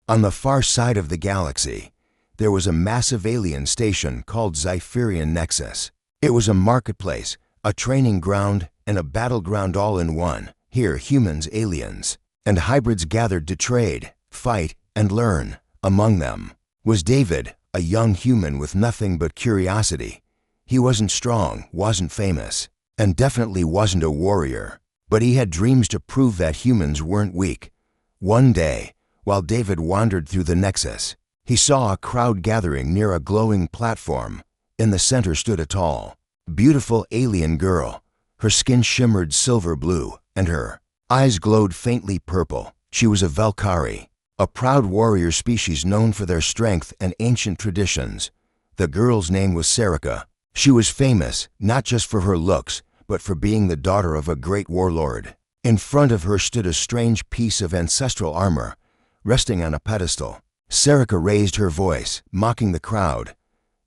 On the far side of the galaxy, there was a massive alien station called Zypherian Nexus. It was a marketplace, a training ground, and a battleground all in one. Here, humans, aliens, and hybrids gathered to trade, fight, and learn. Among them was David, a young human with nothing but curiosity. He wasn't strong, wasn't famous, and definitely wasn't a warrior. But he had dreams to prove that humans weren't weak. One day, while David wandered through the Nexus, he saw a crowd gathering near a glowing platform. In the center stood a tall, beautiful alien girl. Her skin shimmered silver blue, and her eyes glowed faintly purple. She was a Valkyrie, a proud warrior species known for their strength and ancient traditions. The girl's name was Serica. She was famous, not just for her looks, but for being the daughter of a great warlord. In front of her stood a strange piece of ancestral armor, resting on a pedestal. Serica raised her voice, mocking the crowd.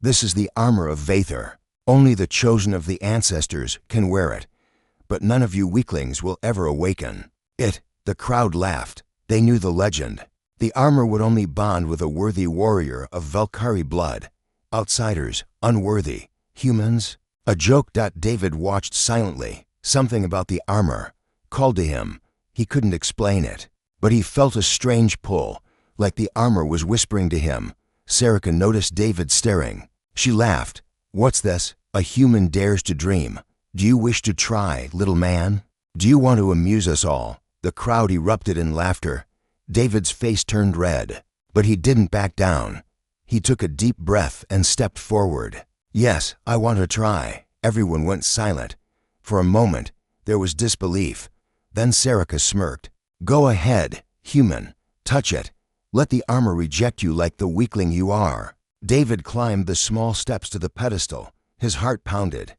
"This is the armor of Vathor. Only the chosen of the ancestors can wear it, but none of you weaklings will ever awaken it." The crowd laughed. They knew the legend. The armor would only bond with a worthy warrior of Valkyrie blood. Outsiders, unworthy. Humans? A joke. David watched silently. Something about the armor called to him. He couldn't explain it, but he felt a strange pull, like the armor was whispering to him. Serica noticed David staring. She laughed. "What's this? A human dares to dream. Do you wish to try, little man? Do you want to amuse us all?" The crowd erupted in laughter. David's face turned red, but he didn't back down. He took a deep breath and stepped forward. "Yes, I want to try." Everyone went silent. For a moment, there was disbelief. Then Serica smirked. "Go ahead, human. Touch it. Let the armor reject you like the weakling you are." David climbed the small steps to the pedestal. His heart pounded.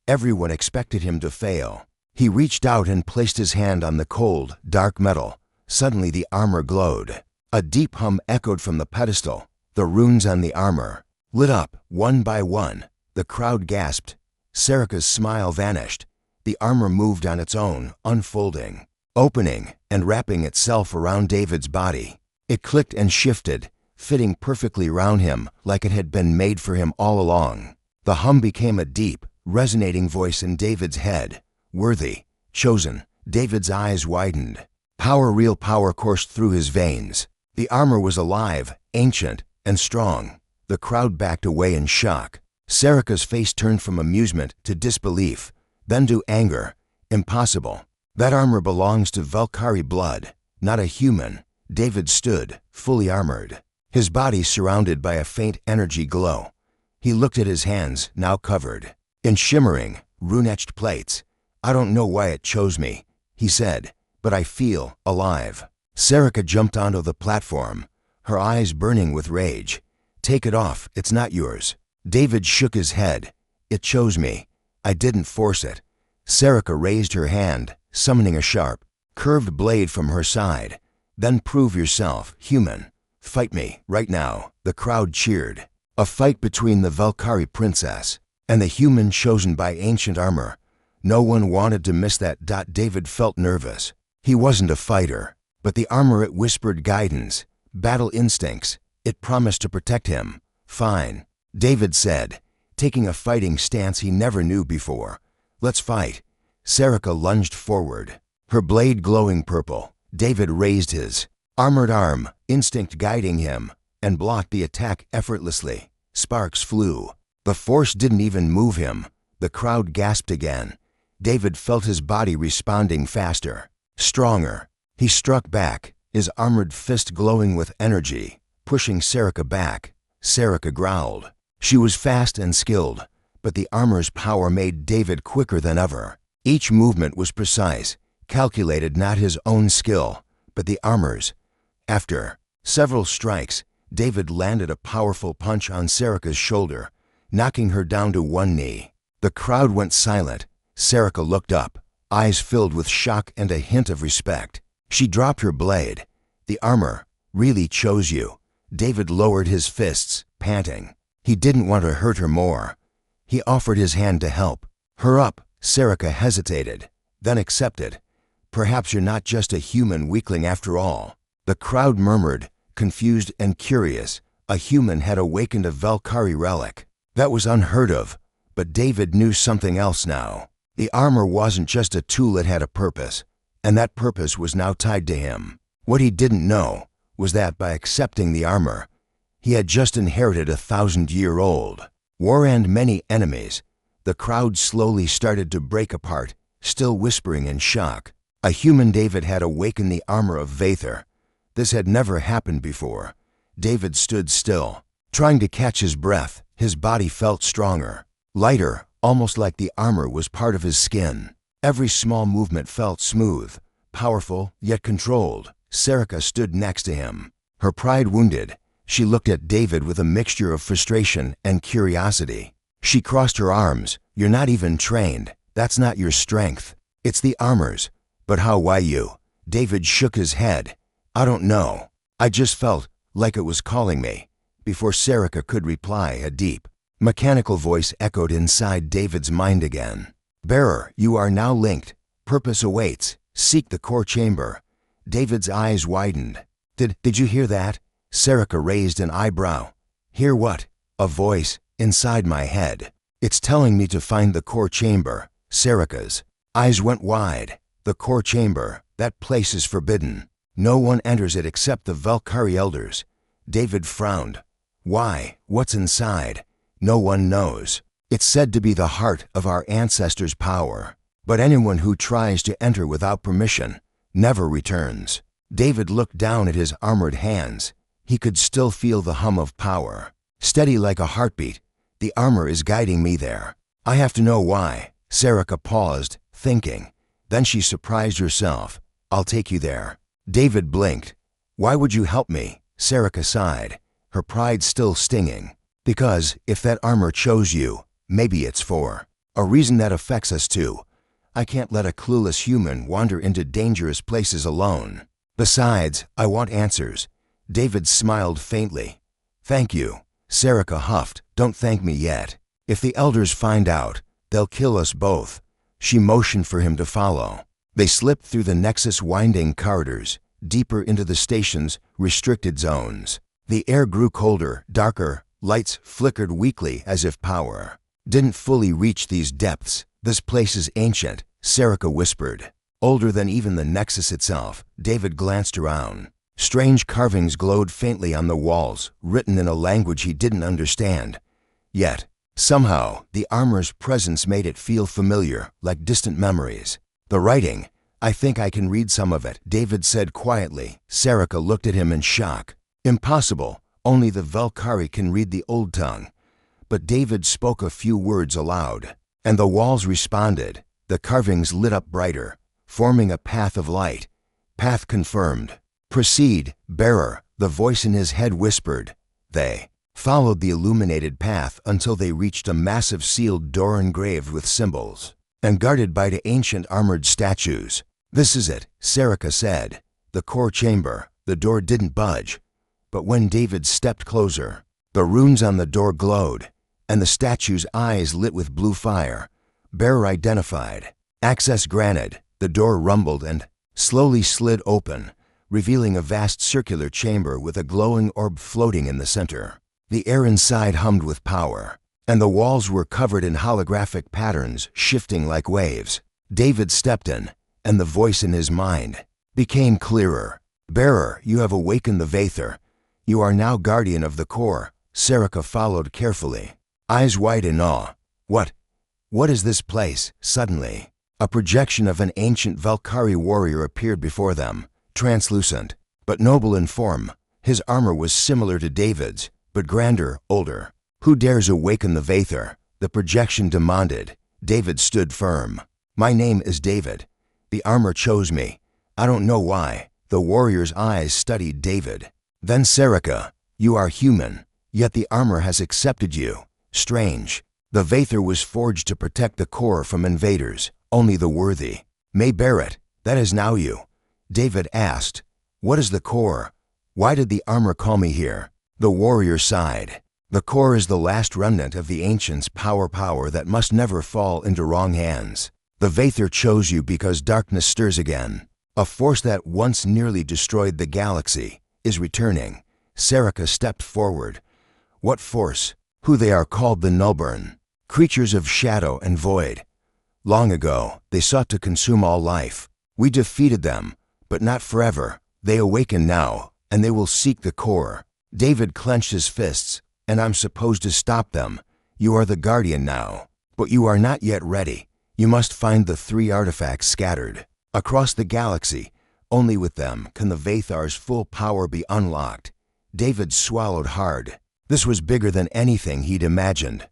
Everyone expected him to fail. He reached out and placed his hand on the cold, dark metal. Suddenly the armor glowed. A deep hum echoed from the pedestal. The runes on the armor lit up, one by one. The crowd gasped. Serica's smile vanished. The armor moved on its own, unfolding, opening, and wrapping itself around David's body. It clicked and shifted, fitting perfectly around him like it had been made for him all along. The hum became a deep, resonating voice in David's head. "Worthy, chosen." David's eyes widened. Power, real power coursed through his veins. The armor was alive, ancient, and strong. The crowd backed away in shock. Serica's face turned from amusement to disbelief, then to anger. "Impossible. That armor belongs to Valkyrie blood, not a human." David stood, fully armored, his body surrounded by a faint energy glow. He looked at his hands, now covered in shimmering, rune-etched plates. "I don't know why it chose me," he said, "but I feel alive." Serica jumped onto the platform, her eyes burning with rage. "Take it off, it's not yours." David shook his head. "It chose me. I didn't force it." Serica raised her hand, summoning a sharp, curved blade from her side. "Then prove yourself, human. Fight me, right now." The crowd cheered. A fight between the Valkyrie princess and the human chosen by ancient armor. No one wanted to miss that. David felt nervous. He wasn't a fighter, but the armor, it whispered guidance, battle instincts. It promised to protect him. "Fine," David said, taking a fighting stance he never knew before. "Let's fight." Serica lunged forward, her blade glowing purple. David raised his armored arm, instinct guiding him, and blocked the attack effortlessly. Sparks flew. The force didn't even move him. The crowd gasped again. David felt his body responding faster, stronger. He struck back, his armored fist glowing with energy, pushing Serica back. Serica growled. She was fast and skilled, but the armor's power made David quicker than ever. Each movement was precise, calculated, not his own skill, but the armor's. After several strikes, David landed a powerful punch on Serica's shoulder, knocking her down to one knee. The crowd went silent. Serica looked up, eyes filled with shock and a hint of respect. She dropped her blade. "The armor really chose you." David lowered his fists, panting. He didn't want to hurt her more. He offered his hand to help her up. Serica hesitated, then accepted. "Perhaps you're not just a human weakling after all." The crowd murmured, confused and curious. A human had awakened a Valkyrie relic. That was unheard of, but David knew something else now. The armor wasn't just a tool, it had a purpose, and that purpose was now tied to him. What he didn't know was that by accepting the armor, he had just inherited 1,000-year-old war and many enemies. The crowd slowly started to break apart, still whispering in shock. A human David had awakened the armor of Vather. This had never happened before. David stood still, trying to catch his breath. His body felt stronger, lighter, almost like the armor was part of his skin. Every small movement felt smooth, powerful, yet controlled. Serica stood next to him, her pride wounded. She looked at David with a mixture of frustration and curiosity. She crossed her arms. "You're not even trained. That's not your strength. It's the armor's." "But how, why you?" David shook his head. "I don't know. I just felt like it was calling me." Before Serica could reply, a deep, mechanical voice echoed inside David's mind again. "Bearer, you are now linked. Purpose awaits. Seek the core chamber." David's eyes widened. Did you hear that?" Serica raised an eyebrow. "Hear what?" "A voice inside my head. It's telling me to find the core chamber." Serica's eyes went wide. "The core chamber, that place is forbidden. No one enters it except the Valkyrie elders." David frowned. "Why? What's inside?" "No one knows. It's said to be the heart of our ancestors' power. But anyone who tries to enter without permission never returns." David looked down at his armored hands. He could still feel the hum of power, steady like a heartbeat. "The armor is guiding me there. I have to know why." Serica paused, thinking. Then she surprised herself. "I'll take you there." David blinked. "Why would you help me?" Serica sighed, her pride still stinging. "Because if that armor chose you, maybe it's for a reason that affects us too. I can't let a clueless human wander into dangerous places alone. Besides, I want answers." David smiled faintly. "Thank you." Serica huffed. "Don't thank me yet. If the elders find out, they'll kill us both." She motioned for him to follow. They slipped through the Nexus winding corridors, deeper into the station's restricted zones. The air grew colder, darker. Lights flickered weakly as if power didn't fully reach these depths. "This place is ancient," Serica whispered. "Older than even the Nexus itself." David glanced around. Strange carvings glowed faintly on the walls, written in a language he didn't understand. Yet, somehow, the armor's presence made it feel familiar, like distant memories. "The writing, I think I can read some of it," David said quietly. Serica looked at him in shock. "Impossible. Only the Valkyrie can read the old tongue." But David spoke a few words aloud, and the walls responded. The carvings lit up brighter, forming a path of light. "Path confirmed. Proceed, bearer," the voice in his head whispered. They followed the illuminated path until they reached a massive sealed door engraved with symbols and guarded by the ancient armored statues. "This is it," Serica said. "The core chamber." The door didn't budge, but when David stepped closer, the runes on the door glowed, and the statue's eyes lit with blue fire. "Bearer identified. Access granted." The door rumbled and slowly slid open, revealing a vast circular chamber with a glowing orb floating in the center. The air inside hummed with power, and the walls were covered in holographic patterns shifting like waves. David stepped in, and the voice in his mind became clearer. "Bearer, you have awakened the Vather. You are now guardian of the core." Serica followed carefully, eyes wide in awe. What is this place?" Suddenly, a projection of an ancient Valkyrie warrior appeared before them, translucent, but noble in form. His armor was similar to David's, but grander, older. "Who dares awaken the Vather?" the projection demanded. David stood firm. "My name is David. The armor chose me. I don't know why." The warrior's eyes studied David. Then Serica, "You are human, yet the armor has accepted you. Strange. The Vather was forged to protect the core from invaders. Only the worthy may bear it. That is now you." David asked, "What is the core? Why did the armor call me here?" The warrior sighed. "The core is the last remnant of the ancients' power that must never fall into wrong hands. The Vather chose you because darkness stirs again. A force that once nearly destroyed the galaxy is returning. Serica stepped forward. What force? Who they are called the Nullburn. Creatures of shadow and void. Long ago, they sought to consume all life. We defeated them, but not forever. They awaken now, and they will seek the core. David clenched his fists. And I'm supposed to stop them. You are the guardian now. But you are not yet ready. You must find the 3 artifacts scattered across the galaxy. Only with them can the Vathar's full power be unlocked. David swallowed hard. This was bigger than anything he'd imagined.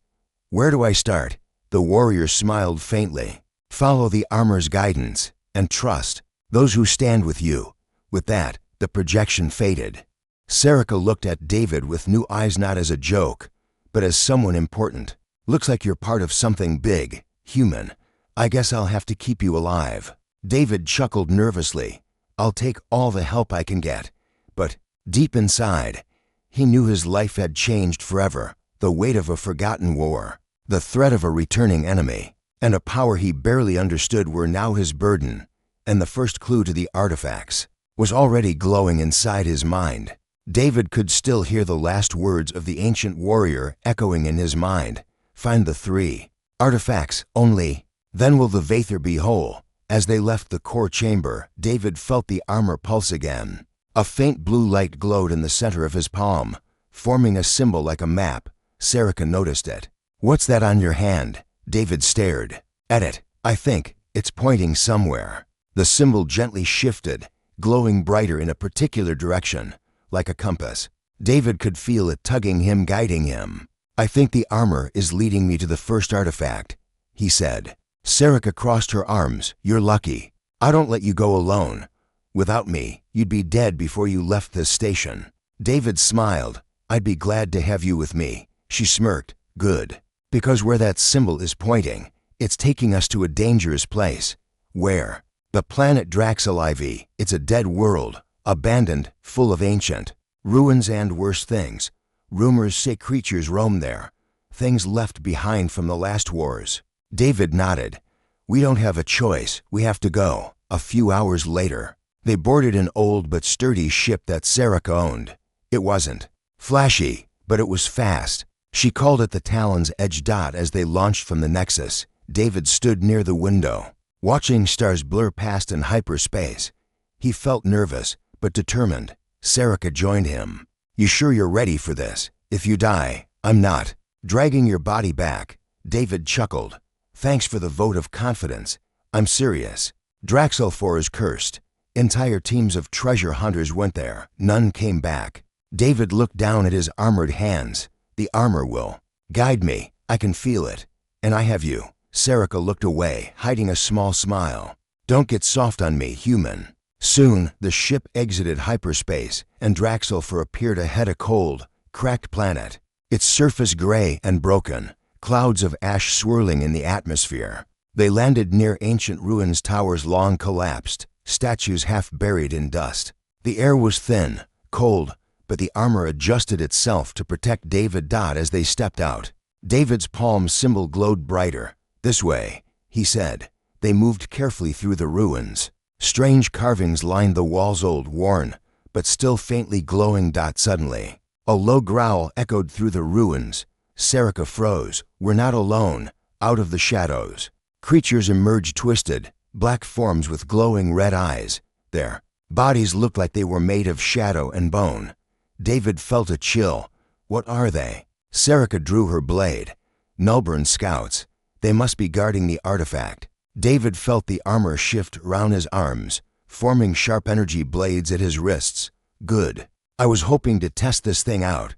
Where do I start? The warrior smiled faintly. Follow the armor's guidance and trust those who stand with you. With that, the projection faded. Serica looked at David with new eyes, not as a joke, but as someone important. Looks like you're part of something big, human. I guess I'll have to keep you alive. David chuckled nervously. I'll take all the help I can get. But deep inside, he knew his life had changed forever. The weight of a forgotten war, the threat of a returning enemy, and a power he barely understood were now his burden. And the first clue to the artifacts was already glowing inside his mind. David could still hear the last words of the ancient warrior echoing in his mind. Find the 3 artifacts only, then will the Vathar be whole. As they left the core chamber, David felt the armor pulse again. A faint blue light glowed in the center of his palm, forming a symbol like a map. Serica noticed it. What's that on your hand? David stared at it. I think it's pointing somewhere. The symbol gently shifted, glowing brighter in a particular direction. Like a compass. David could feel it tugging him, guiding him. I think the armor is leading me to the first artifact, he said. Serica crossed her arms. You're lucky. I don't let you go alone. Without me, you'd be dead before you left this station. David smiled. I'd be glad to have you with me. She smirked. Good. Because where that symbol is pointing, it's taking us to a dangerous place. Where? The planet Draxalivi. It's a dead world. Abandoned, full of ancient ruins and worse things. Rumors say creatures roam there, things left behind from the last wars. David nodded. We don't have a choice, we have to go. A few hours later, they boarded an old but sturdy ship that Serica owned. It wasn't flashy, but it was fast. She called it the Talon's Edge. As they launched from the Nexus, David stood near the window, watching stars blur past in hyperspace. He felt nervous, but determined. Serica joined him. You sure you're ready for this? If you die, I'm not. Dragging your body back. David chuckled. Thanks for the vote of confidence. I'm serious. Draxal is cursed. Entire teams of treasure hunters went there. None came back. David looked down at his armored hands. The armor will guide me. I can feel it. And I have you. Serica looked away, hiding a small smile. Don't get soft on me, human. Soon, the ship exited hyperspace, and Draxal appeared ahead, a cold, cracked planet. Its surface gray and broken, clouds of ash swirling in the atmosphere. They landed near ancient ruins, towers long collapsed, statues half buried in dust. The air was thin, cold, but the armor adjusted itself to protect David. As they stepped out, David's palm symbol glowed brighter. This way, he said. They moved carefully through the ruins. Strange carvings lined the walls, old, worn, but still faintly glowing. Suddenly, a low growl echoed through the ruins. Serica froze. We're not alone. Out of the shadows, creatures emerged, twisted, black forms with glowing red eyes. Their bodies looked like they were made of shadow and bone. David felt a chill. What are they? Serica drew her blade. Nullburn scouts. They must be guarding the artifact. David felt the armor shift around his arms, forming sharp energy blades at his wrists. Good. I was hoping to test this thing out.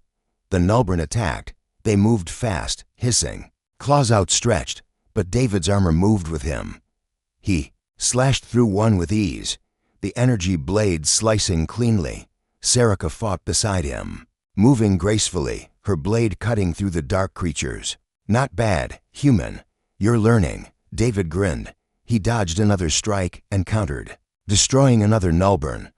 The Nullburn attacked. They moved fast, hissing, claws outstretched, but David's armor moved with him. He slashed through one with ease, the energy blade slicing cleanly. Serica fought beside him, moving gracefully, her blade cutting through the dark creatures. Not bad, human. You're learning. David grinned. He dodged another strike and countered, destroying another Nullburn.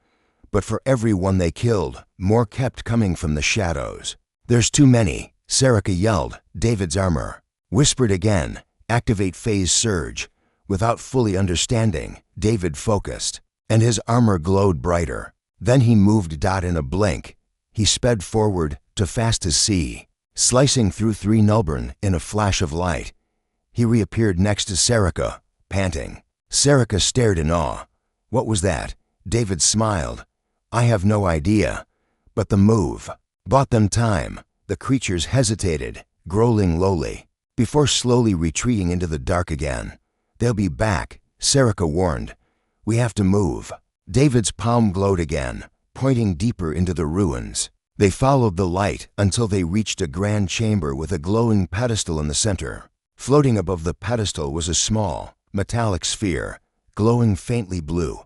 But for every one they killed, more kept coming from the shadows. There's too many, Serica yelled. David's armor whispered again, activate phase surge. Without fully understanding, David focused, and his armor glowed brighter. Then he moved. In a blink, He sped forward, too fast to see, slicing through 3 Nullburn in a flash of light. He reappeared next to Serica, panting. Serica stared in awe. What was that? David smiled. I have no idea. But the move bought them time. The creatures hesitated, growling lowly, before slowly retreating into the dark again. They'll be back, Serica warned. We have to move. David's palm glowed again, pointing deeper into the ruins. They followed the light until they reached a grand chamber with a glowing pedestal in the center. Floating above the pedestal was a small, metallic sphere, glowing faintly blue.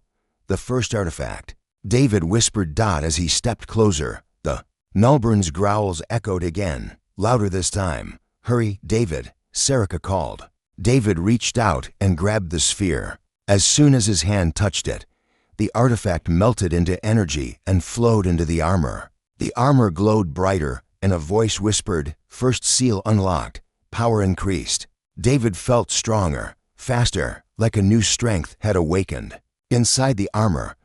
The first artifact. David whispered Dot as he stepped closer. The Nullburn's growls echoed again, louder this time. Hurry, David, Serica called. David reached out and grabbed the sphere. As soon as his hand touched it, the artifact melted into energy and flowed into the armor. The armor glowed brighter, and a voice whispered, First seal unlocked. Power increased. David felt stronger, faster, like a new strength had awakened inside the armor.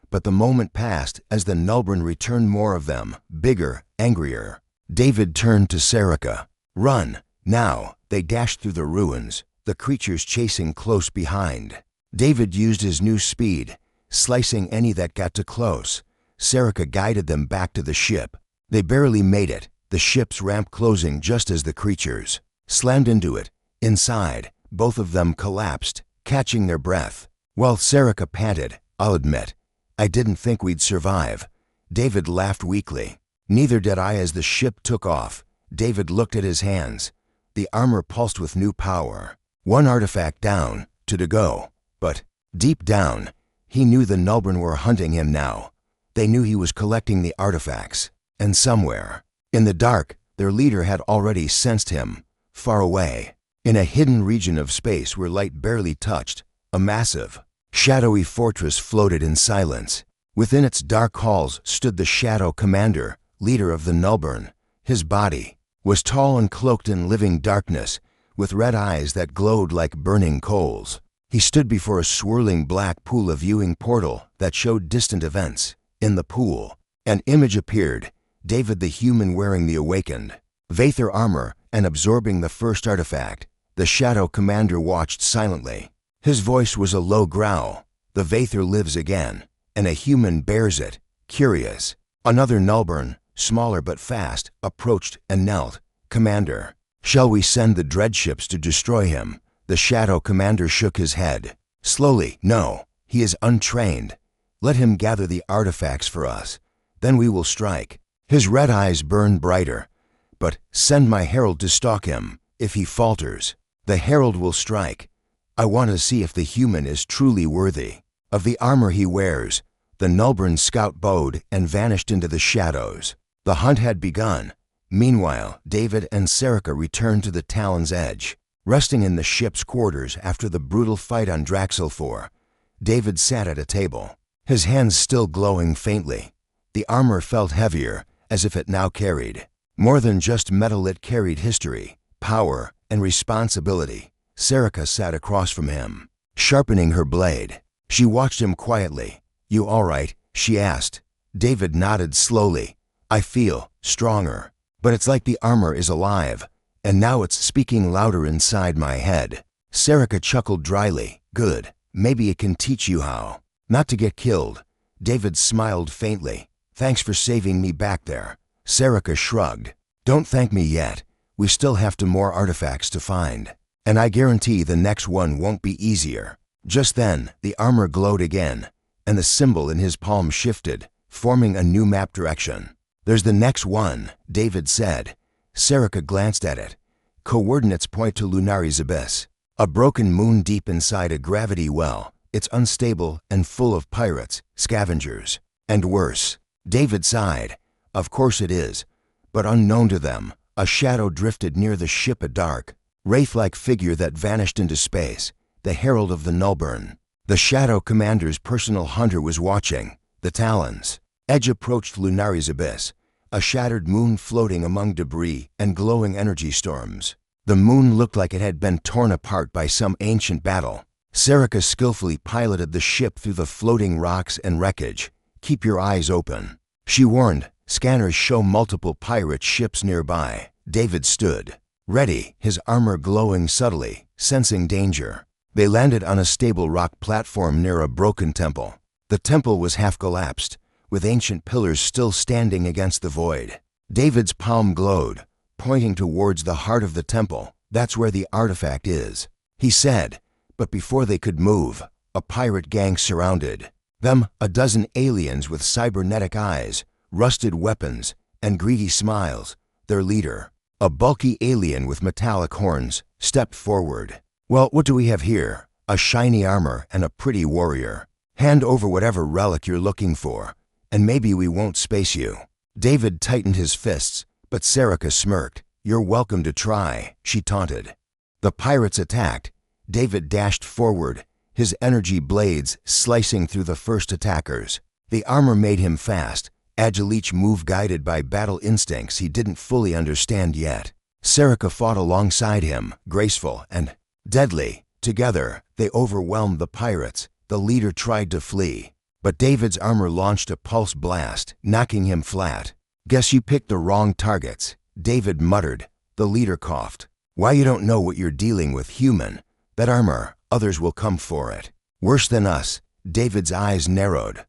But the moment passed as the Nullburn returned, more of them, bigger, angrier. David turned to Serica. Run, now. They dashed through the ruins, the creatures chasing close behind. David used his new speed, slicing any that got too close. Serica guided them back to the ship. They barely made it, the ship's ramp closing just as the creatures slammed into it. Inside, both of them collapsed, catching their breath. While Serica panted, I'll admit, I didn't think we'd survive. David laughed weakly. Neither did I. As the ship took off, David looked at his hands. The armor pulsed with new power. 1 artifact down, 2 to go. But, deep down, he knew the Nullburn were hunting him now. They knew he was collecting the artifacts. And somewhere, in the dark, their leader had already sensed him, far away. In a hidden region of space where light barely touched, a massive, shadowy fortress floated in silence. Within its dark halls stood the Shadow Commander, leader of the Nullburn. His body was tall and cloaked in living darkness, with red eyes that glowed like burning coals. He stood before a swirling black pool, of viewing portal that showed distant events. In the pool, an image appeared, David the human wearing the awakened Vather armor and absorbing the first artifact. The Shadow Commander watched silently. His voice was a low growl. The Vather lives again, and a human bears it, curious. Another Nullburn, smaller but fast, approached and knelt. Commander, shall we send the dreadships to destroy him? The Shadow Commander shook his head. Slowly, no, he is untrained. Let him gather the artifacts for us. Then we will strike. His red eyes burned brighter. But send my herald to stalk him. If he falters, the herald will strike. I want to see if the human is truly worthy of the armor he wears. The Nullburn scout bowed and vanished into the shadows. The hunt had begun. Meanwhile, David and Serica returned to the Talon's edge. Resting in the ship's quarters after the brutal fight on Draxel 4, David sat at a table, his hands still glowing faintly. The armor felt heavier, as if it now carried more than just metal. It carried history, power, and responsibility. Serica sat across from him, sharpening her blade. She watched him quietly. You all right? She asked. David nodded slowly. I feel stronger, but it's like the armor is alive, and now it's speaking louder inside my head. Serica chuckled dryly. Good. Maybe it can teach you how not to get killed. David smiled faintly. Thanks for saving me back there. Serica shrugged. Don't thank me yet. We still have more artifacts to find, and I guarantee the next one won't be easier. Just then, the armor glowed again, and the symbol in his palm shifted, forming a new map direction. There's the next one, David said. Serica glanced at it. Coordinates point to Lunari's abyss, a broken moon deep inside a gravity well. It's unstable and full of pirates, scavengers, and worse. David sighed. Of course it is, but unknown to them, a shadow drifted near the ship, a dark, wraith-like figure that vanished into space, the herald of the Nullburn. The Shadow Commander's personal hunter was watching. The Talon's edge approached Lunari's abyss, a shattered moon floating among debris and glowing energy storms. The moon looked like it had been torn apart by some ancient battle. Serica skillfully piloted the ship through the floating rocks and wreckage. Keep your eyes open, she warned. Scanners show multiple pirate ships nearby. David stood, ready, his armor glowing subtly, sensing danger. They landed on a stable rock platform near a broken temple. The temple was half collapsed, with ancient pillars still standing against the void. David's palm glowed, pointing towards the heart of the temple. That's where the artifact is, he said, but before they could move, a pirate gang surrounded them, a dozen aliens with cybernetic eyes, rusted weapons, and greedy smiles. Their leader, a bulky alien with metallic horns, stepped forward. "Well, what do we have here? A shiny armor and a pretty warrior. Hand over whatever relic you're looking for, and maybe we won't space you." David tightened his fists, but Serica smirked. "You're welcome to try," she taunted. The pirates attacked. David dashed forward, his energy blades slicing through the first attackers. The armor made him fast, agile, each move guided by battle instincts he didn't fully understand yet. Serica fought alongside him, graceful and deadly. Together, they overwhelmed the pirates. The leader tried to flee, but David's armor launched a pulse blast, knocking him flat. "Guess you picked the wrong targets," David muttered. The leader coughed. "Why, you don't know what you're dealing with, human. That armor, others will come for it. Worse than us." David's eyes narrowed.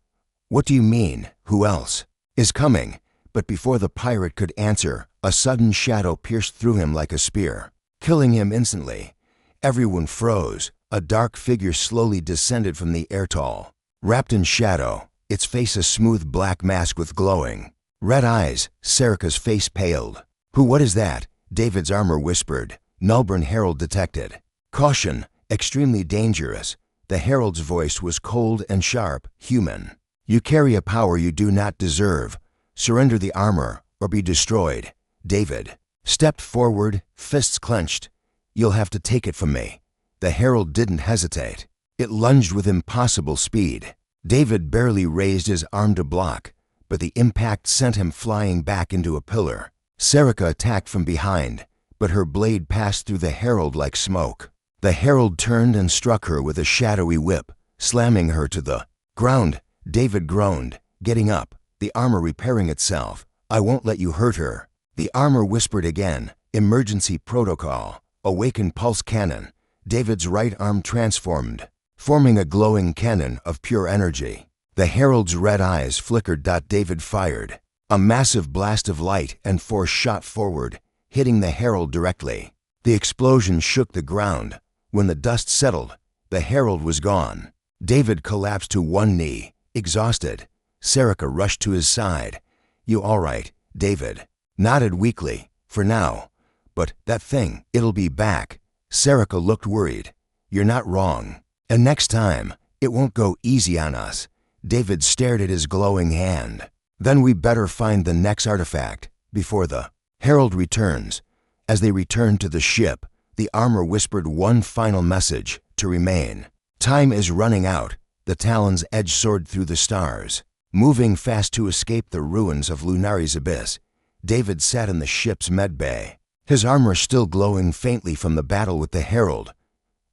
"What do you mean? Who else is coming?" But before the pirate could answer, a sudden shadow pierced through him like a spear, killing him instantly. Everyone froze. A dark figure slowly descended from the airtall, wrapped in shadow, its face a smooth black mask with glowing red eyes. Serica's face paled. What is that?" David's armor whispered. Nullburn Herald detected. "Caution, extremely dangerous." The herald's voice was cold and sharp. "Human, you carry a power you do not deserve. Surrender the armor or be destroyed." David stepped forward, fists clenched. "You'll have to take it from me." The herald didn't hesitate. It lunged with impossible speed. David barely raised his arm to block, but the impact sent him flying back into a pillar. Serica attacked from behind, but her blade passed through the herald like smoke. The herald turned and struck her with a shadowy whip, slamming her to the ground. David groaned, getting up, the armor repairing itself. "I won't let you hurt her." The armor whispered again. "Emergency protocol. Awaken pulse cannon." David's right arm transformed, forming a glowing cannon of pure energy. The herald's red eyes flickered. David fired. A massive blast of light and force shot forward, hitting the herald directly. The explosion shook the ground. When the dust settled, the herald was gone. David collapsed to one knee, exhausted. Serica rushed to his side. "You all right?" David nodded weakly. "For now. But that thing, it'll be back." Serica looked worried. "You're not wrong. And next time, it won't go easy on us." David stared at his glowing hand. "Then we better find the next artifact before the herald returns." As they returned to the ship, the armor whispered one final message: to remain. "Time is running out." The Talon's edge soared through the stars, moving fast to escape the ruins of Lunari's abyss. David sat in the ship's medbay, his armor still glowing faintly from the battle with the herald.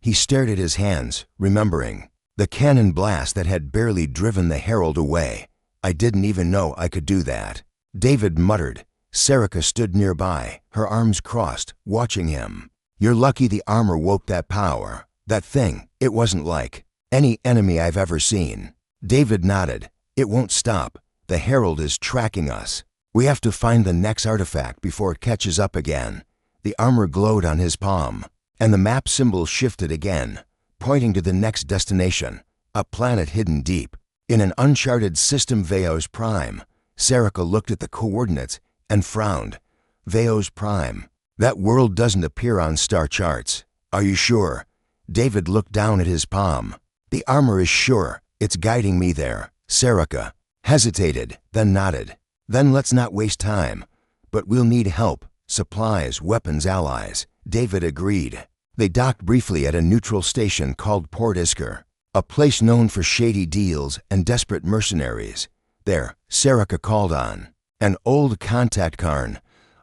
He stared at his hands, remembering the cannon blast that had barely driven the herald away. "I didn't even know I could do that," David muttered. Serica stood nearby, her arms crossed, watching him. "You're lucky the armor woke that power. That thing, it wasn't like any enemy I've ever seen." David nodded. "It won't stop. The herald is tracking us. We have to find the next artifact before it catches up again." The armor glowed on his palm, and the map symbol shifted again, pointing to the next destination, a planet hidden deep in an uncharted system. Veos Prime. Serica looked at the coordinates and frowned. Veos Prime. That world doesn't appear on star charts. "Are you sure?" David looked down at his palm. "The armor is sure. It's guiding me there." Serica hesitated, then nodded. "Then let's not waste time. But we'll need help. Supplies, weapons, allies." David agreed. They docked briefly at a neutral station called Port Isker, a place known for shady deals and desperate mercenaries. There, Serica called on an old contact Karn,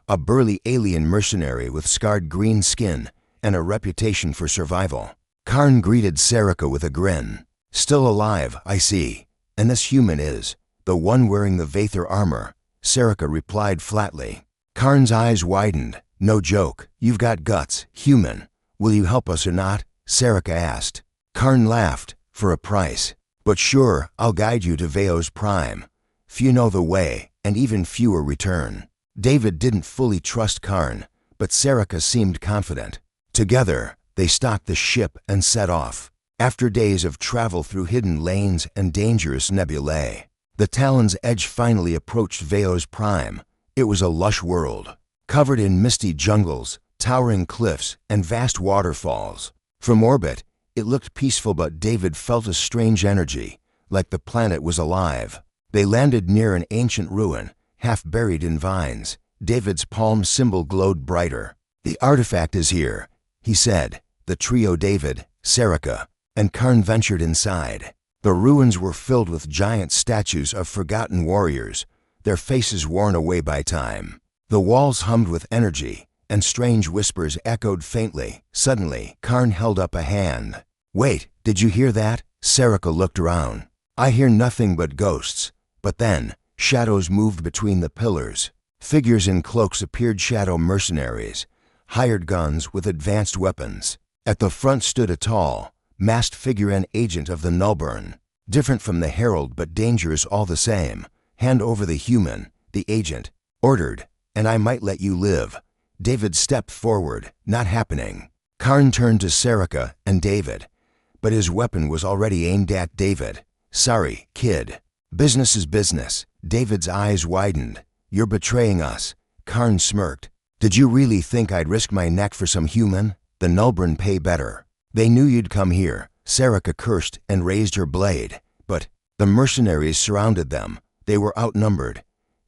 a burly alien mercenary with scarred green skin and a reputation for survival. Karn greeted Serica with a grin. "Still alive, I see. And this human is the one wearing the Vathor armor." Serica replied flatly. Karn's eyes widened. No joke. You've got guts, human. Will you help us or not? Serica asked. Karn laughed. For a price. But sure, I'll guide you to Veo's Prime. Few know the way, and even fewer return. David didn't fully trust Karn, but Serica seemed confident. Together, they stocked the ship and set off. After days of travel through hidden lanes and dangerous nebulae, the Talon's edge finally approached Veo's Prime. It was a lush world, covered in misty jungles, towering cliffs, and vast waterfalls. From orbit, it looked peaceful, but David felt a strange energy, like the planet was alive. They landed near an ancient ruin, half buried in vines. David's palm symbol glowed brighter. The artifact is here, he said. The trio, David, Serica, and Karn, ventured inside. The ruins were filled with giant statues of forgotten warriors, their faces worn away by time. The walls hummed with energy, and strange whispers echoed faintly. Suddenly, Karn held up a hand. Wait, did you hear that? Serica looked around. I hear nothing but ghosts. But then, shadows moved between the pillars. Figures in cloaks appeared, shadow mercenaries, hired guns with advanced weapons. At the front stood a tall, masked figure, an agent of the Nullburn. Different from the Herald, but dangerous all the same. Hand over the human, the agent ordered, and I might let you live. David stepped forward. Not happening. Karn turned to Serica and David, but his weapon was already aimed at David. Sorry, kid. Business is business. David's eyes widened. You're betraying us. Karn smirked. Did you really think I'd risk my neck for some human? The Nullburn pay better. They knew you'd come here. Serica cursed and raised her blade. But the mercenaries surrounded them. They were outnumbered.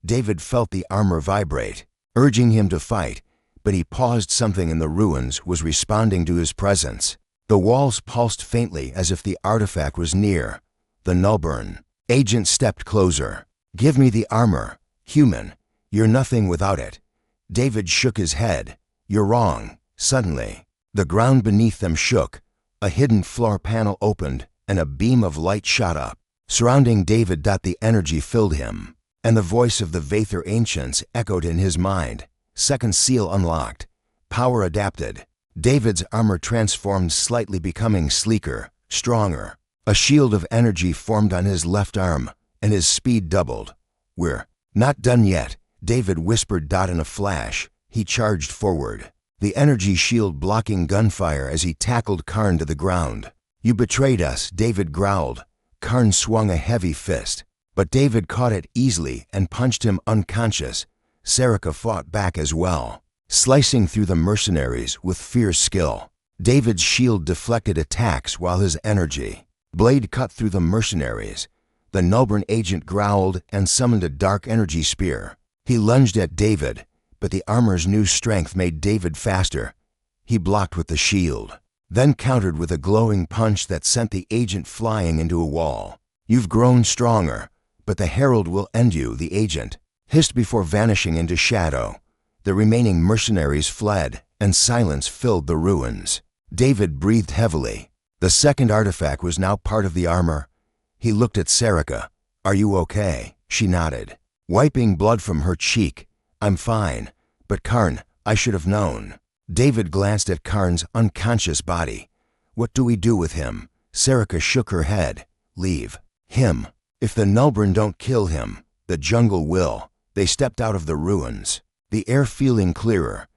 David felt the armor vibrate, urging him to fight, but he paused. Something in the ruins was responding to his presence. The walls pulsed faintly as if the artifact was near. The Nullburn agent stepped closer. Give me the armor. Human, you're nothing without it. David shook his head. You're wrong. Suddenly, the ground beneath them shook. A hidden floor panel opened, and a beam of light shot up, surrounding David. The energy filled him, and the voice of the Vather ancients echoed in his mind. Second seal unlocked. Power adapted. David's armor transformed slightly, becoming sleeker, stronger. A shield of energy formed on his left arm, and his speed doubled. We're not done yet, David whispered. In a flash, he charged forward, the energy shield blocking gunfire as he tackled Karn to the ground. You betrayed us, David growled. Karn swung a heavy fist, but David caught it easily and punched him unconscious. Serica fought back as well, slicing through the mercenaries with fierce skill. David's shield deflected attacks while his energy blade cut through the mercenaries. The Nullburn agent growled and summoned a dark energy spear. He lunged at David, but the armor's new strength made David faster. He blocked with the shield, then countered with a glowing punch that sent the agent flying into a wall. You've grown stronger, but the Herald will end you, the agent hissed before vanishing into shadow. The remaining mercenaries fled, and silence filled the ruins. David breathed heavily. The second artifact was now part of the armor. He looked at Serica. Are you okay? She nodded, wiping blood from her cheek. I'm fine. But Karn, I should have known. David glanced at Karn's unconscious body. What do we do with him? Serica shook her head. Leave him. If the Nullburn don't kill him, the jungle will. They stepped out of the ruins, the air feeling clearer.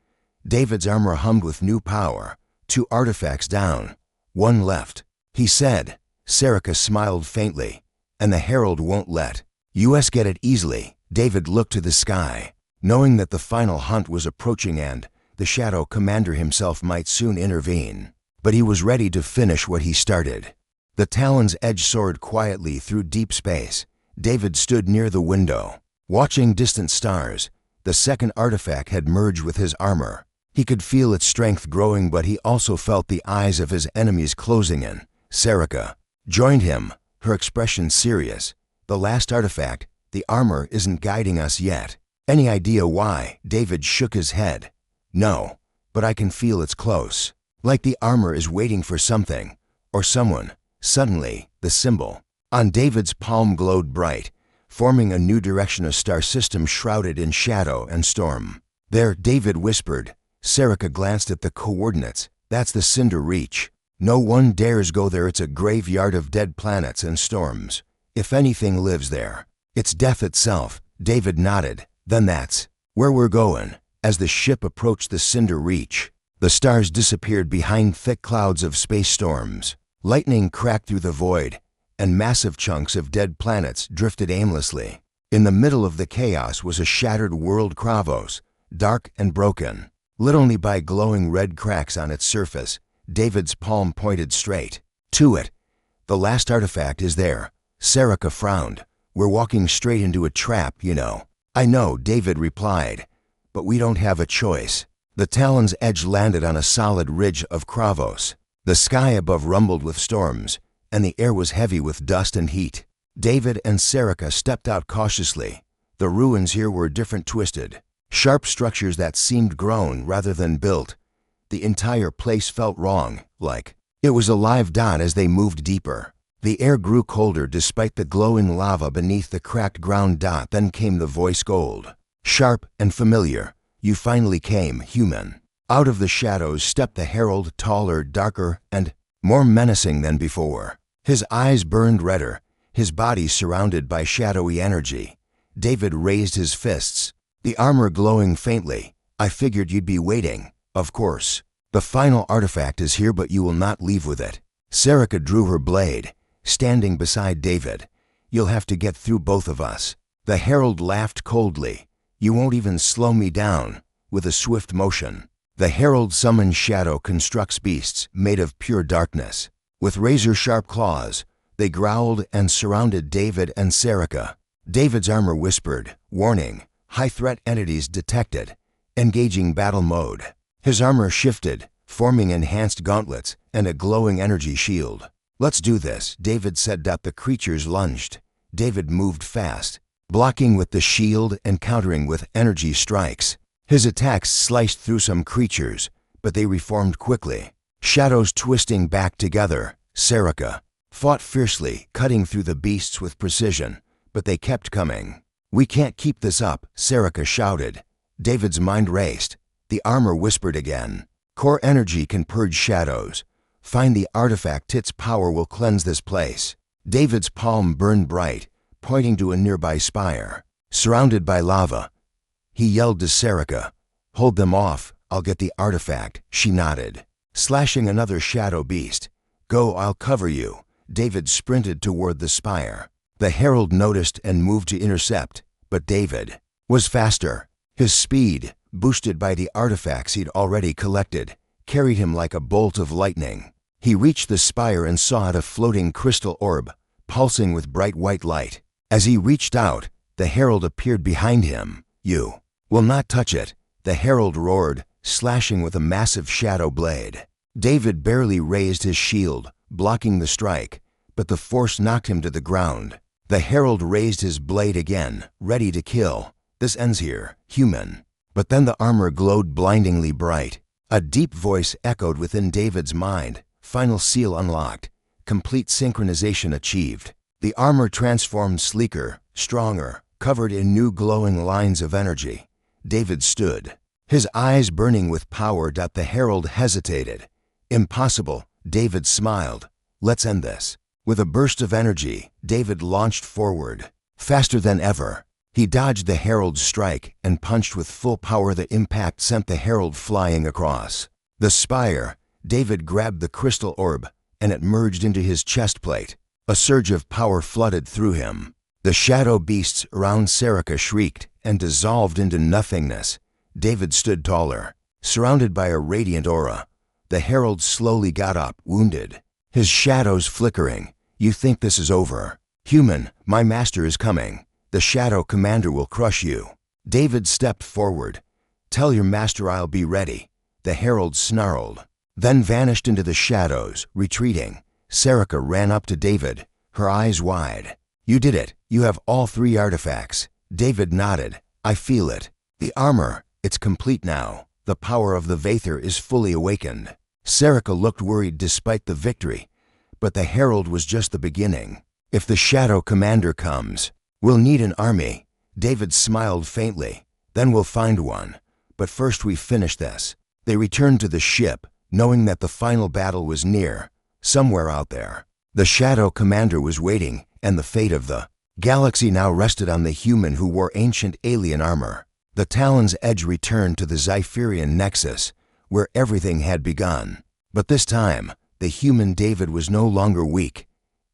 David's armor hummed with new power. 2 artifacts down. 1 left, he said. Serica smiled faintly. And the Herald won't let us get it easily. David looked to the sky, knowing that the final hunt was approaching and the Shadow Commander himself might soon intervene. But he was ready to finish what he started. The Talon's edge soared quietly through deep space. David stood near the window, watching distant stars. The second artifact had merged with his armor. He could feel its strength growing, but he also felt the eyes of his enemies closing in. Serica joined him, her expression serious. The last artifact, the armor, isn't guiding us yet. Any idea why? David shook his head. No, but I can feel it's close. Like the armor is waiting for something, or someone. Suddenly, the symbol on David's palm glowed bright. forming a new direction, a star system shrouded in shadow and storm. There, David whispered. Serica glanced at the coordinates. That's the Cinder Reach. No one dares go there. It's a graveyard of dead planets and storms. If anything lives there, it's death itself. David nodded. Then that's where we're going. As the ship approached the Cinder Reach, the stars disappeared behind thick clouds of space storms. Lightning cracked through the void, and massive chunks of dead planets drifted aimlessly. In the middle of the chaos was a shattered world, Kravos, dark and broken, lit only by glowing red cracks on its surface. David's palm pointed straight to it. The last artifact is there. Serica frowned. We're walking straight into a trap, you know. I know, David replied, but we don't have a choice. The Talon's edge landed on a solid ridge of Kravos. The sky above rumbled with storms, and the air was heavy with dust and heat. David and Serica stepped out cautiously. The ruins here were different, twisted, sharp structures that seemed grown rather than built. The entire place felt wrong, like it was alive. As they moved deeper, the air grew colder despite the glowing lava beneath the cracked ground. Then came the voice, gold, sharp and familiar. You finally came, human. Out of the shadows stepped the herald, taller, darker, and more menacing than before. His eyes burned redder, his body surrounded by shadowy energy. David raised his fists, the armor glowing faintly. I figured you'd be waiting. Of course. The final artifact is here, but you will not leave with it. Serica drew her blade, standing beside David. You'll have to get through both of us. The herald laughed coldly. You won't even slow me down. With a swift motion, the herald summoned shadow constructs beasts made of pure darkness. With razor-sharp claws, they growled and surrounded David and Serica. David's armor whispered, warning, high-threat entities detected. Engaging battle mode. His armor shifted, forming enhanced gauntlets and a glowing energy shield. Let's do this, David said. The creatures lunged. David moved fast, blocking with the shield and countering with energy strikes. His attacks sliced through some creatures, but they reformed quickly. Shadows twisting back together. Serica fought fiercely, cutting through the beasts with precision, but they kept coming. We can't keep this up, Serica shouted. David's mind raced. The armor whispered again. Core energy can purge shadows. Find the artifact. Its power will cleanse this place. David's palm burned bright, pointing to a nearby spire, surrounded by lava. He yelled to Serica, hold them off, I'll get the artifact. She nodded. Slashing another shadow beast. Go, I'll cover you. David sprinted toward the spire. The herald noticed and moved to intercept, but David was faster. His speed, boosted by the artifacts he'd already collected, carried him like a bolt of lightning. He reached the spire and saw it, a floating crystal orb, pulsing with bright white light. As he reached out, the herald appeared behind him. You will not touch it, the herald roared, slashing with a massive shadow blade. David barely raised his shield, blocking the strike, but the force knocked him to the ground. The herald raised his blade again, ready to kill. This ends here, human. But then the armor glowed blindingly bright. A deep voice echoed within David's mind. Final seal unlocked. Complete synchronization achieved. The armor transformed sleeker, stronger, covered in new glowing lines of energy. David stood, his eyes burning with power. The herald hesitated. Impossible, David smiled. Let's end this. With a burst of energy, David launched forward, faster than ever. He dodged the herald's strike and punched with full power. The impact sent the herald flying across the spire. David grabbed the crystal orb, and it merged into his chest plate. A surge of power flooded through him. The shadow beasts around Serica shrieked and dissolved into nothingness. David stood taller, surrounded by a radiant aura. The herald slowly got up, wounded, his shadows flickering. You think this is over? Human, my master is coming. The shadow commander will crush you. David stepped forward. Tell your master I'll be ready. The herald snarled, then vanished into the shadows, retreating. Serica ran up to David, her eyes wide. You did it. You have all 3 artifacts. David nodded. I feel it. The armor, it's complete now. The power of the Vathor is fully awakened. Serica looked worried despite the victory, but the herald was just the beginning. If the shadow commander comes, We'll need an army. David smiled faintly. Then we'll find one. But first we finish this. They returned to the ship, knowing that the final battle was near, somewhere out there. The Shadow Commander was waiting, and the fate of the galaxy now rested on the human who wore ancient alien armor. The Talon's edge returned to the Zypherian Nexus, where everything had begun. But this time, the human David was no longer weak.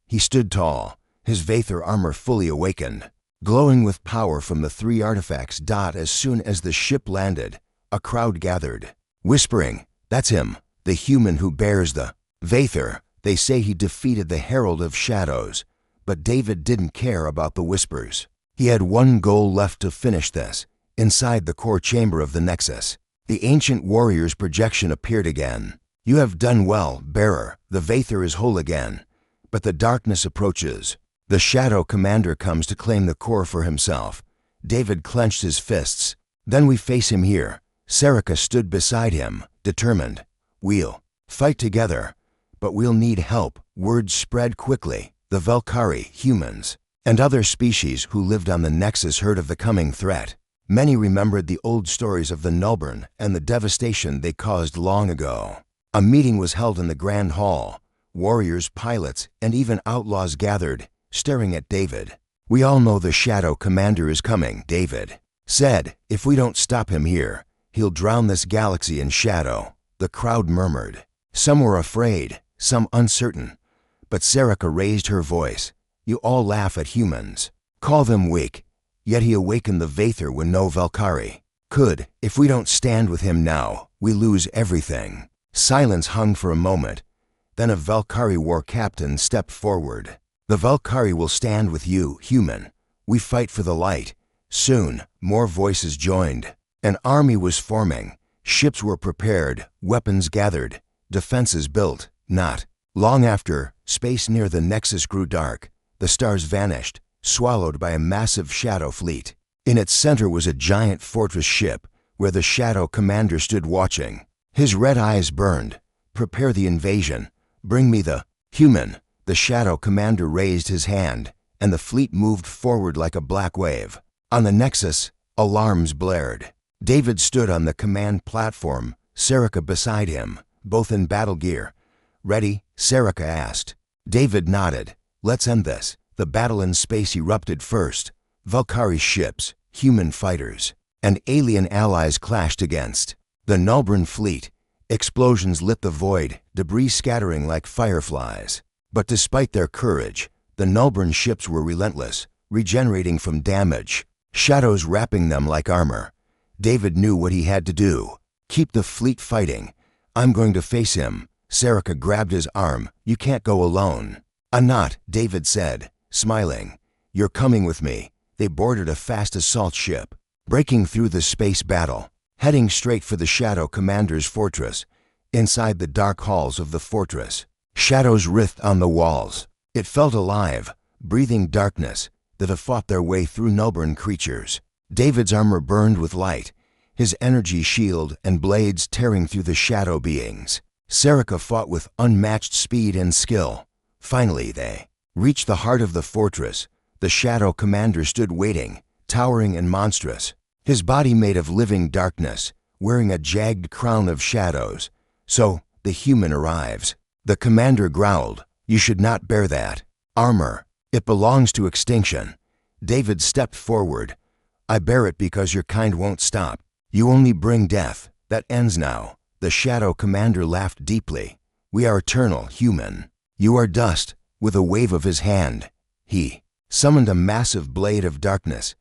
He stood tall, his Vathor armor fully awakened, glowing with power from the 3 artifacts. As soon as the ship landed, a crowd gathered, whispering, "That's him, the human who bears the Vathor. They say he defeated the Herald of Shadows." But David didn't care about the whispers. He had one goal left to finish this. Inside the core chamber of the Nexus, the ancient warrior's projection appeared again. "You have done well, bearer. The Vathor is whole again." But the darkness approaches. The Shadow Commander comes to claim the core for himself. David clenched his fists. "Then we face him here." Serica stood beside him, determined. "We'll fight together, but we'll need help." Word spread quickly. The Valkyrie, humans, and other species who lived on the Nexus heard of the coming threat. Many remembered the old stories of the Nullburn and the devastation they caused long ago. A meeting was held in the Grand Hall. Warriors, pilots, and even outlaws gathered, staring at David. "We all know the Shadow Commander is coming," David said. "If we don't stop him here, he'll drown this galaxy in shadow." The crowd murmured. Some were afraid, some uncertain. But Serica raised her voice. "You all laugh at humans, call them weak. Yet he awakened the Vathor when no Valkyrie could. If we don't stand with him now, we lose everything." Silence hung for a moment. Then a Valkyrie war captain stepped forward. "The Valkyrie will stand with you, human. We fight for the light." Soon, more voices joined. An army was forming. Ships were prepared, weapons gathered, defenses built. Not long after, space near the Nexus grew dark. The stars vanished, swallowed by a massive shadow fleet. In its center was a giant fortress ship, where the Shadow Commander stood watching. His red eyes burned. "Prepare the invasion. Bring me the human." The Shadow Commander raised his hand, and the fleet moved forward like a black wave. On the Nexus, alarms blared. David stood on the command platform, Serica beside him, both in battle gear. "Ready?" Serica asked. David nodded. "Let's end this." The battle in space erupted first. Valkyrie ships, human fighters, and alien allies clashed against the Nullburn fleet. Explosions lit the void, debris scattering like fireflies. But despite their courage, the Nullburn ships were relentless, regenerating from damage, shadows wrapping them like armor. David knew what he had to do. Keep the fleet fighting. "I'm going to face him." Serica grabbed his arm. "You can't go alone." "I'm not," David said, smiling. "You're coming with me." They boarded a fast assault ship, breaking through the space battle, heading straight for the Shadow Commander's fortress. Inside the dark halls of the fortress, shadows writhed on the walls. It felt alive, breathing darkness that have fought their way through Nullburn creatures. David's armor burned with light, his energy shield and blades tearing through the shadow beings. Serica fought with unmatched speed and skill. Finally, they reached the heart of the fortress. The Shadow Commander stood waiting, towering and monstrous, his body made of living darkness, wearing a jagged crown of shadows. "So, the human arrives." The commander growled. "You should not bear that armor. It belongs to extinction." David stepped forward. "I bear it because your kind won't stop. You only bring death. That ends now." The Shadow Commander laughed deeply. "We are eternal, human. You are dust." With a wave of his hand, he summoned a massive blade of darkness.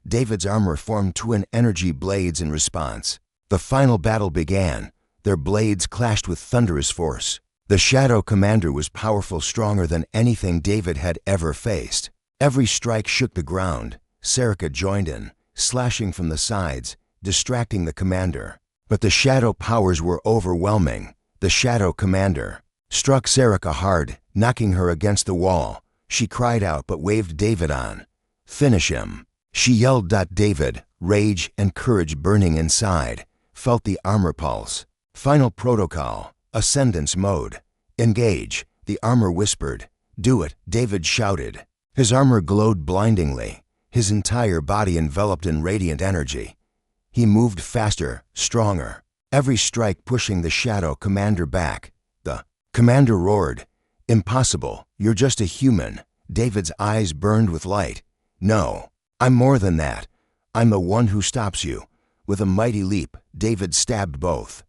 David's armor formed twin energy blades in response. The final battle began. Their blades clashed with thunderous force. The Shadow Commander was powerful, stronger than anything David had ever faced. Every strike shook the ground. Serica joined in, slashing from the sides, distracting the commander. But the shadow powers were overwhelming. The Shadow Commander struck Serica hard, knocking her against the wall. She cried out but waved David on. "Finish him," she yelled. David, rage and courage burning inside, felt the armor pulse. Final protocol. Ascendance mode. "Engage," the armor whispered. "Do it," David shouted. His armor glowed blindingly. his entire body enveloped in radiant energy. He moved faster, stronger, every strike pushing the Shadow Commander back. The commander roared, "Impossible, you're just a human." David's eyes burned with light. "No, I'm more than that. I'm the one who stops you." With a mighty leap, David stabbed both.